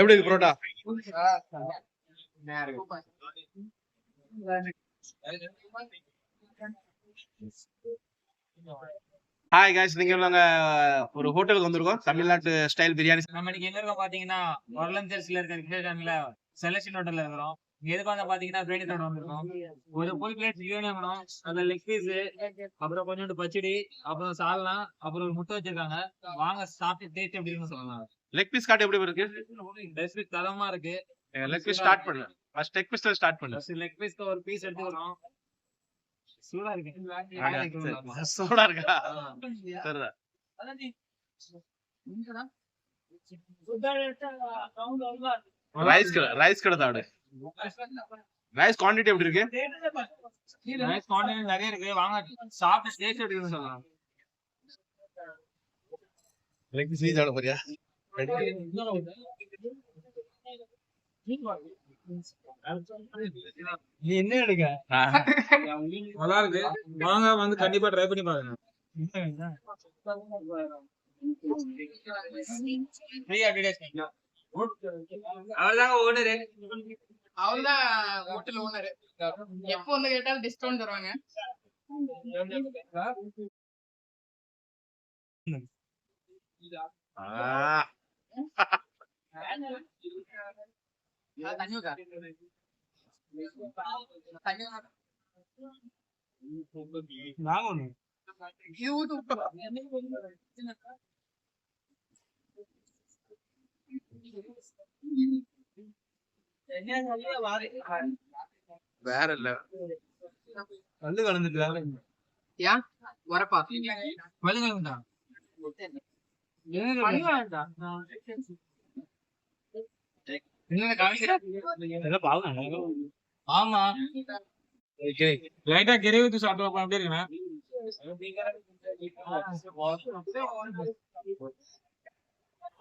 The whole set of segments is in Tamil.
எப்படி இருக்கு புரோட்டா? ஹாய் गाइस, நீங்க நாங்க ஒரு ஹோட்டலுக்கு வந்திருக்கோம். தமிழ்நாட்டு ஸ்டைல் பிரியாணி. நம்ம இன்னைக்கு எங்க இருக்கோம் பாத்தீங்கன்னா, ஒர்லஞ்சர்ஸ்ல இருக்க கிருஷ்ணகிரில செலக்ஷன் ஹோட்டல்ல இருக்கிறோம். எதுக்கு வந்து பாத்தீங்கன்னா பிரியாணி சாப்பிட வந்திருக்கோம். ஒரு ஃபுல் பிளேட் பிரியாணி வேணும், அதுல லெக் பீஸ், அப்புறம் கொஞ்சோண்டு பச்சடி, அப்புறம் சால்னா, அப்புறம் ஒரு முட்டை வச்சிருக்காங்க. வாங்க சாப்பிட்டு டேஸ்ட் எப்படி இருக்குன்னு சொல்லலாம். லெக் பீஸ் காட் எப்படி இருக்கு? லெக் பீஸ் தரமா இருக்கு. லெக் பீஸ் ஸ்டார்ட் பண்ணு. ஃபர்ஸ்ட் லெக் பீஸ்ல ஸ்டார்ட் பண்ணு. ஃபர்ஸ்ட் லெக் பீஸ்க்கு ஒரு பீஸ் எடுத்துக்கிறோம். சூடா இருக்கு. சூடா இருக்கா? சரிடா. ரைஸ் கடை தாடு. ரைஸ் குவாண்டிட்டி எப்படி இருக்கு? ரைஸ் குவாண்டிட்டி நிறைய இருக்கு. வாங்க சாப்பிட்டு டேஸ்ட் எப்படி இருக்குன்னு சொல்லலாம். லெக் பீஸ் சாப்பிட போறியா? நீ என்ன எடுக்க? நல்லா இருக்கு. வாங்க வந்து கண்டிப்பா ட்ரை பண்ணி பாருங்க. அவர்தாங்க ஓனரு. அவர்தான் ஹோட்டல் ஓனரு. எப்போ வந்து கேட்டாலும் டிஸ்கவுண்ட் தருவாங்க. வேற இல்ல. கல்லு கலந்துட்டு வேற ஏன் வரப்பா கல்லு கலந்துட்டா ஆமா லைட்டா கிரேவி ஊத்தி சாப்பிட்டு அப்படியே இருக்கேன்.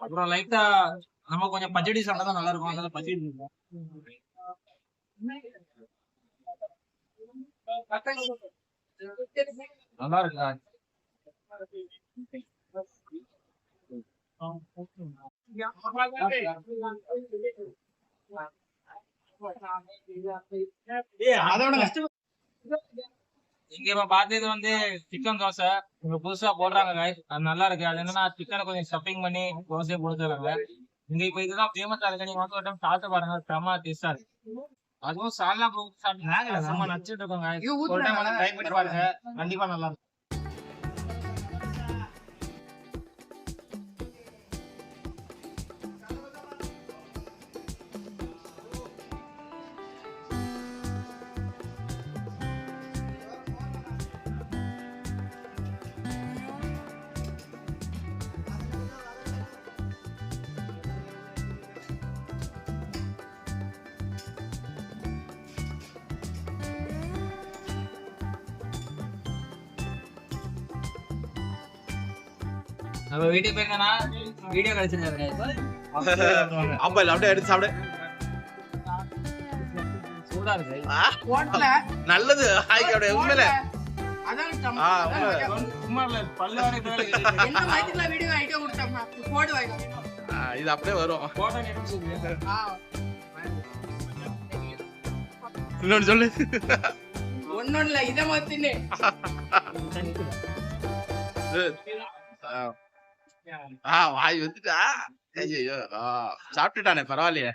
அப்புறம் லைட்டா நம்ம கொஞ்சம் பச்சடி சாப்பிட்டா நல்லா இருக்கும். அதனால பச்சடி இருக்கும். நல்லா இருக்கா? இங்க இப்ப பாத்தது வந்து சிக்கன் தோசை இங்க புதுசா போடுறாங்க guys. அது நல்லா இருக்கு. அது என்னன்னா சிக்கனை கொஞ்சம் ஸ்டஃபிங் பண்ணி தோசையை போடுறாங்க. இங்க இப்ப இதுதான் ஃபேமஸா இருக்கு. நீங்க வந்து ஒரு டைம் சாப்பிட்டு பாருங்க, செம டேஸ்டா இருக்கு. அதுவும் சால்னா போட்டு சாப்பிட்டு செம நச்சுட்டு இருக்கோங்க. ஒரு டைம் வந்து ட்ரை பண்ணி பாருங்க, கண்டிப்பா நல்லா இருக்கும். நம்ம வீட்டுக்கு போயிருந்தா வீடியோ கிடைச்சிருக்காரு. ஆமா இல்ல, அப்படியே எடுத்து சாப்பிடு. சூடா இருக்கு. நல்லது. ஹாய்க்கு அப்படியே உண்மையில சும்மா இல்ல பல்லு வரை வீடியோ ஐடியா கொடுத்தோம்னா போடு வாங்க. இது அப்படியே வரும். இன்னொன்னு சொல்லு. ஒன்னும் இல்ல, இத மாத்தினே வாய் வந்துட்டா. ஐயோ சாப்பிட்டுட்டானே, பரவாயில்லையே.